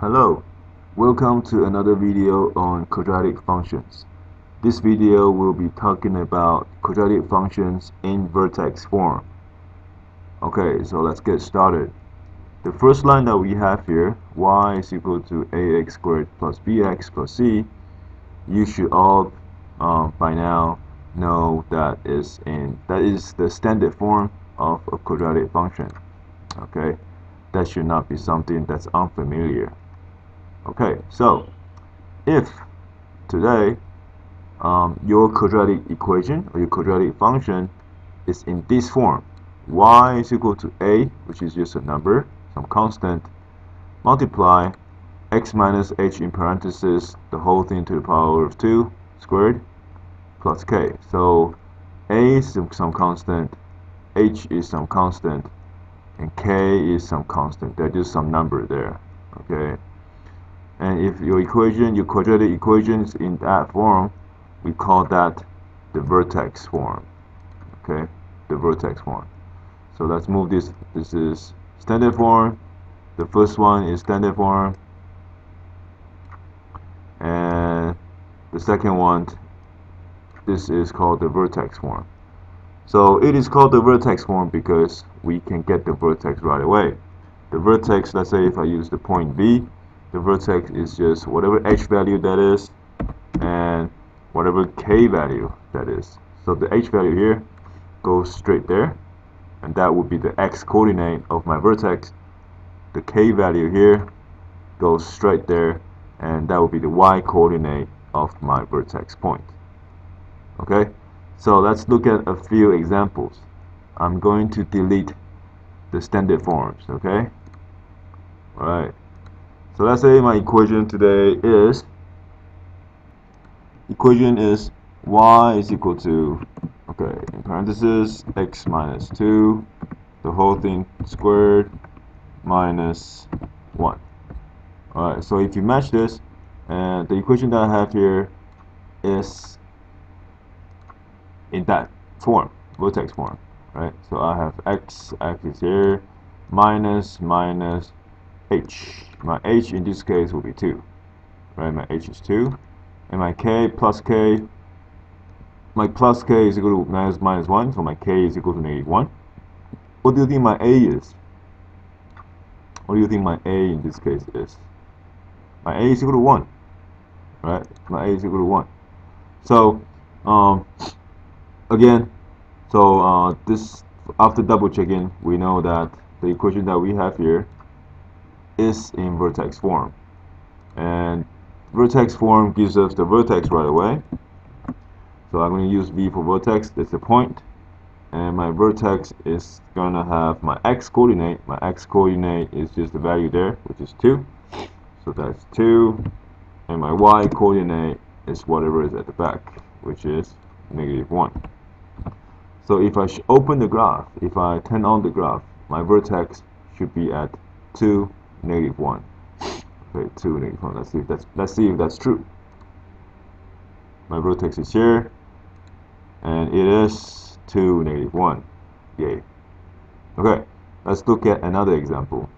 Hello, welcome to another video on quadratic functions. This video will be talking about quadratic functions in vertex form. Okay, so let's get started. The first line that we have here, y is equal to ax squared plus bx plus c, you should all by now know that is the standard form of a quadratic function. Okay, that should not be something that's unfamiliar. Okay, so if today your quadratic equation or your quadratic function is in this form, y is equal to a, which is just a number, some constant, multiply x minus h in parentheses, the whole thing to the power of 2 squared, plus k. So a is some constant, h is some constant, and k is some constant. There's just some number there. Okay. And if your quadratic equation is in that form, we call that the vertex form. Okay, the vertex form. So let's move this. This is standard form. The first one is standard form, and the second one, this is called the vertex form. So it is called the vertex form because we can get the vertex right away. The vertex, let's say if I use the point B, the vertex is just whatever h value that is and whatever k value that is. So the h value here goes straight there, and that would be the x coordinate of my vertex. The k value here goes straight there, and that would be the y coordinate of my vertex point. Okay, so let's look at a few examples. I'm going to delete the standard forms. Okay, all right. So let's say my equation today is y is equal to, okay, in parentheses, x minus 2, the whole thing squared, minus 1. Alright, so if you match this, and the equation that I have here is in that form, vertex form, right? So I have x is here, minus h. My h in this case will be 2, right? My h is 2, and my k plus k, my plus k is equal to minus 1, so my k is equal to -1. What do you think my a is? What do you think my a in this case is? My a is equal to 1, right? My a is equal to 1. So again, so this, after double checking, we know that the equation that we have here is in vertex form, and vertex form gives us the vertex right away. So I'm going to use V for vertex. That's the point, and my vertex is going to have my x coordinate. My x coordinate is just the value there, which is 2. So that's 2, and my y coordinate is whatever is at the back, which is -1. So if I open the graph, if I turn on the graph, my vertex should be at 2, -1. Okay, 2, -1. Let's see if that's true. My vertex is here, and it is 2, -1. Yay. Okay, let's look at another example.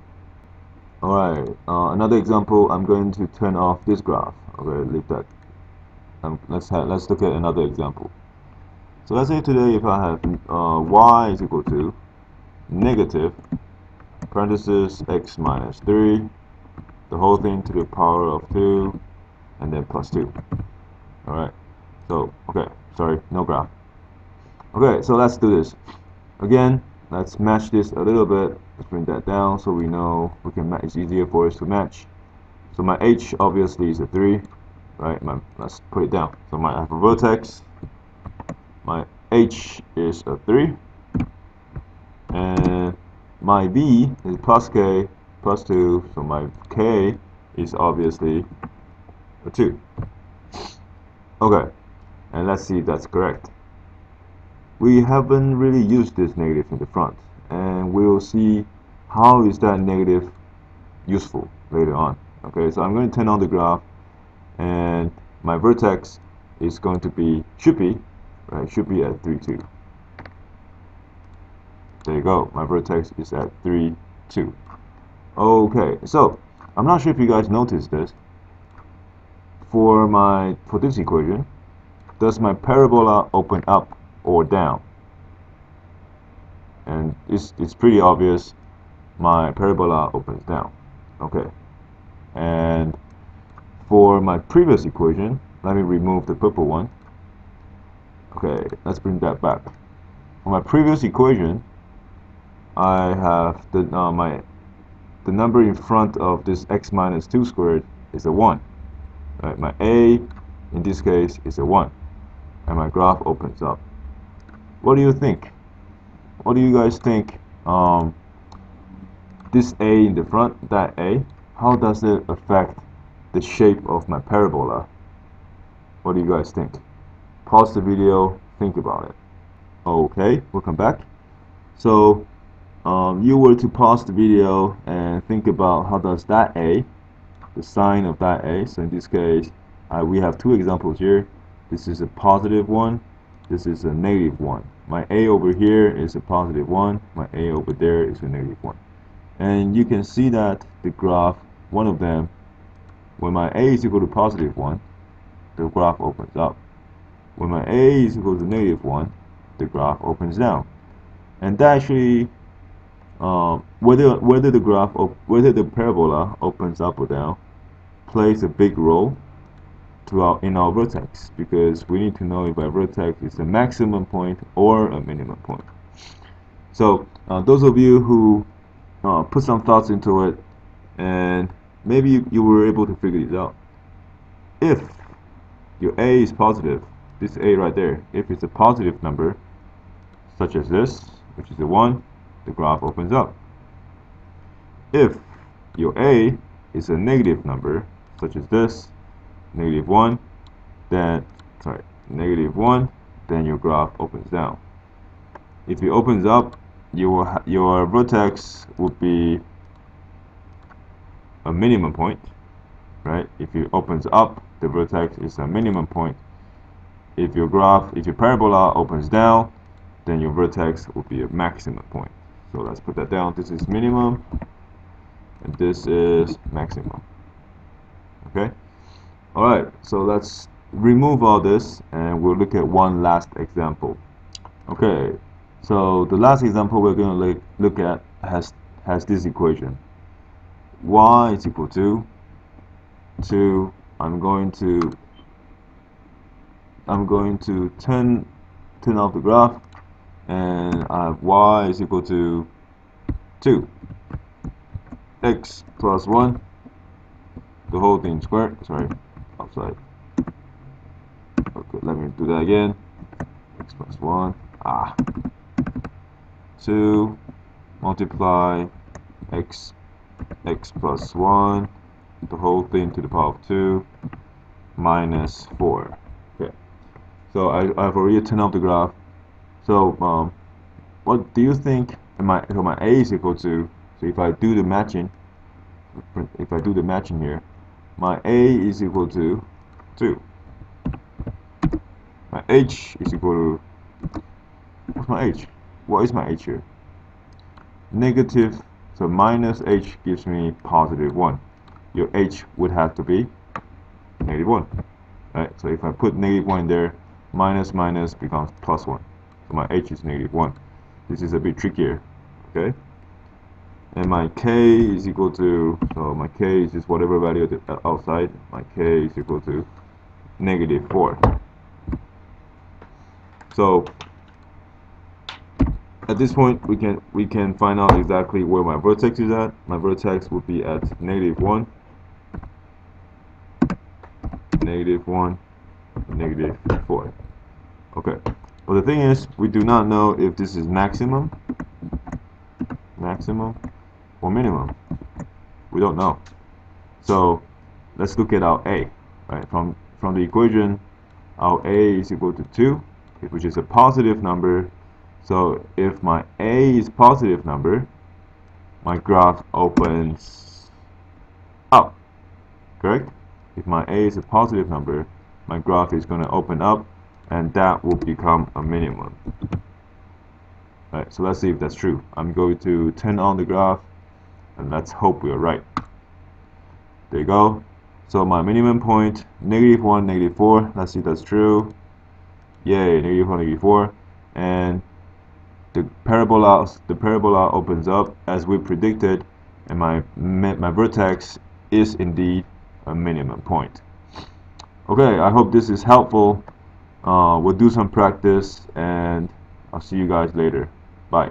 Alright, another example, I'm going to turn off this graph. Okay, leave that. Let's look at another example. So let's say today if I have y is equal to negative, parentheses, x minus 3, the whole thing to the power of 2, and then plus 2. Alright, so, okay, sorry, no graph. Okay, so let's do this. Again, let's match this a little bit. Let's bring that down so we know we can match. It's easier for us to match. So my h obviously is a 3, right? Let's put it down. So I have a vertex. My h is a 3, and my b is plus k plus 2. So my k is obviously a 2. Okay, and let's see if that's correct. We haven't really used this negative in the front, and we'll see how is that negative useful later on. Okay, so I'm going to turn on the graph, and my vertex is going to be, should be at 3, 2. There you go, my vertex is at 3, 2. Okay, so I'm not sure if you guys noticed this. For this equation, does my parabola open up or down? And it's pretty obvious. My parabola opens down. Okay. And for my previous equation, let me remove the purple one. Okay, let's bring that back. For my previous equation, I have the number in front of this x minus 2 squared is a 1. Right? My a, in this case, is a 1. And my graph opens up. What do you think? What do you guys think? This a in the front, that a, how does it affect the shape of my parabola? What do you guys think? Pause the video, think about it. Okay, welcome back. So you were to pause the video and think about how does that a, the sign of that a, so in this case we have two examples here. This is a positive one, this is a negative one. My a over here is a positive one, my a over there is a negative one. And you can see that the graph, one of them, when my a is equal to positive 1, the graph opens up. When my a is equal to negative 1, the graph opens down. And that actually, whether the parabola opens up or down, plays a big role in our vertex, because we need to know if our vertex is a maximum point or a minimum point. So those of you who put some thoughts into it, and maybe you were able to figure this out. If your a is positive, this a right there, if it's a positive number, such as this, which is a 1, the graph opens up. If your a is a negative number, such as this, negative 1, then your graph opens down. If it opens up, your vertex would be a minimum point, right? If it opens up, the vertex is a minimum point. If your parabola opens down, then your vertex will be a maximum point. So let's put that down. This is minimum, and this is maximum. Okay? Alright, so let's remove all this, and we'll look at one last example. Okay, so the last example we're going to look at has this equation. Y is equal to 2. I'm going to turn off the graph, and I have y is equal to 2, x plus 1, the whole thing squared. Sorry, outside. Okay, let me do that again. X plus 1, 2 multiply x plus 1, the whole thing to the power of 2, minus 4. Okay, so I've already turned off the graph. So what do you think my a is equal to? So if I do the matching here, my a is equal to 2. My h is equal to, what's my h? What is my h here? Negative, so minus h gives me positive 1. Your h would have to be negative 1. Right? So if I put negative 1 in there, minus becomes plus 1. So my h is negative 1. This is a bit trickier. Okay? And my k is equal to, so my k is just whatever value outside. My k is equal to negative 4. So at this point we can find out exactly where my vertex is at. My vertex would be at negative 1, negative 1, negative 4. Okay, but the thing is, we do not know if this is maximum or minimum. We don't know. So let's look at our a. Right, from the equation, our a is equal to 2, which is a positive number. So if my a is positive number, my graph opens up. Correct? If my a is a positive number, my graph is going to open up, and that will become a minimum. Right, so let's see if that's true. I'm going to turn on the graph, and let's hope we are right. There you go. So my minimum point, -1, -4. Let's see if that's true. Yay, -1, -4. And the parabola opens up as we predicted, and my vertex is indeed a minimum point. Okay, I hope this is helpful. We'll do some practice, and I'll see you guys later. Bye.